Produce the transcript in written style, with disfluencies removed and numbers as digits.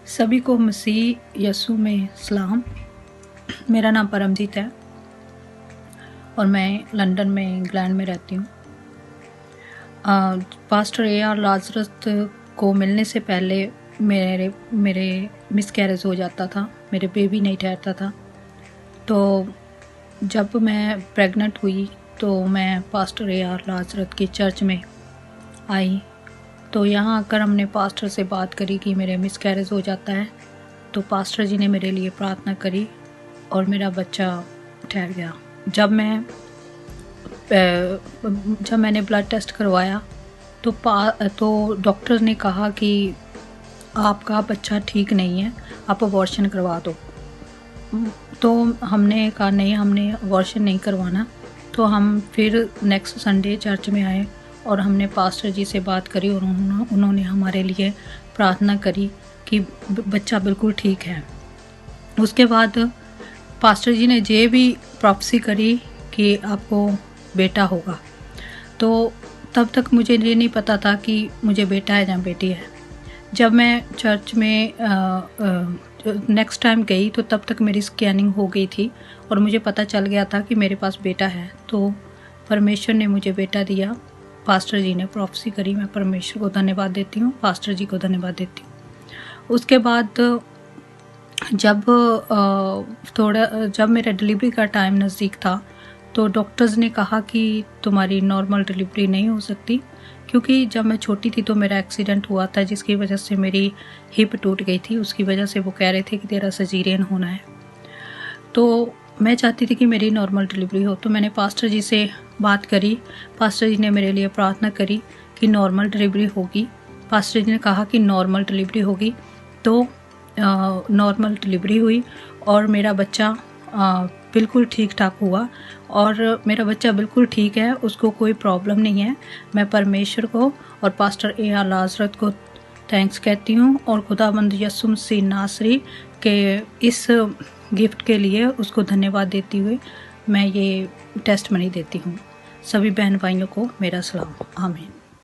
सभी को मसीह यस्सु में सलाम। मेरा नाम परमजीत है और मैं लंदन में इंग्लैंड में रहती हूँ। Pastor AR. लाजरस को मिलने से पहले मेरे मिसकैरेज हो जाता था, मेरे बेबी नहीं ठहरता था। तो जब मैं प्रेग्नेंट हुई तो मैं पास्टर ए.आर. लाजरस की चर्च में आई। तो यहाँ आकर हमने पास्टर से बात करी कि मेरे मिसकैरेज हो जाता है। तो पास्टर जी ने मेरे लिए प्रार्थना करी और मेरा बच्चा ठहर गया। जब मैंने ब्लड टेस्ट करवाया तो डॉक्टर ने कहा कि आपका बच्चा ठीक नहीं है, आप अबॉर्शन करवा दो। तो हमने कहा नहीं, हमने अबॉर्शन नहीं करवाना। तो हम फिर नेक्स्ट संडे चर्च में आए और हमने पास्टर जी से बात करी और उन्होंने हमारे लिए प्रार्थना करी कि बच्चा बिल्कुल ठीक है। उसके बाद पास्टर जी ने ये भी प्रॉफेसी करी कि आपको बेटा होगा। तो तब तक मुझे ये नहीं पता था कि मुझे बेटा है या बेटी है। जब मैं चर्च में नेक्स्ट टाइम गई तो तब तक मेरी स्कैनिंग हो गई थी और मुझे पता चल गया था कि मेरे पास बेटा है। तो परमेश्वर ने मुझे बेटा दिया। पास्टर जी ने प्रॉफेसी करी। मैं परमेश्वर को धन्यवाद देती हूँ, पास्टर जी को धन्यवाद देती हूँ। उसके बाद जब मेरा डिलीवरी का टाइम नज़दीक था तो डॉक्टर्स ने कहा कि तुम्हारी नॉर्मल डिलीवरी नहीं हो सकती, क्योंकि जब मैं छोटी थी तो मेरा एक्सीडेंट हुआ था जिसकी वजह से मेरी हिप टूट गई थी। उसकी वजह से वो कह रहे थे कि तेरा सजीरियन होना है। तो मैं चाहती थी कि मेरी नॉर्मल डिलीवरी हो। तो मैंने पास्टर जी से बात करी। पास्टर जी ने मेरे लिए प्रार्थना करी कि नॉर्मल डिलीवरी होगी। पास्टर जी ने कहा कि नॉर्मल डिलीवरी होगी। तो नॉर्मल डिलीवरी हुई और मेरा बच्चा बिल्कुल ठीक ठाक हुआ और मेरा बच्चा बिल्कुल ठीक है, उसको कोई प्रॉब्लम नहीं है। मैं परमेश्वर को और पास्टर ए.आर. लाजरस को थैंक्स कहती हूँ और खुदाबंद यस्सु मसीह नासरी के इस गिफ्ट के लिए उसको धन्यवाद देती हुए मैं ये टेस्टमनी देती हूँ। सभी बहन भाइयों को मेरा सलाम। आमीन।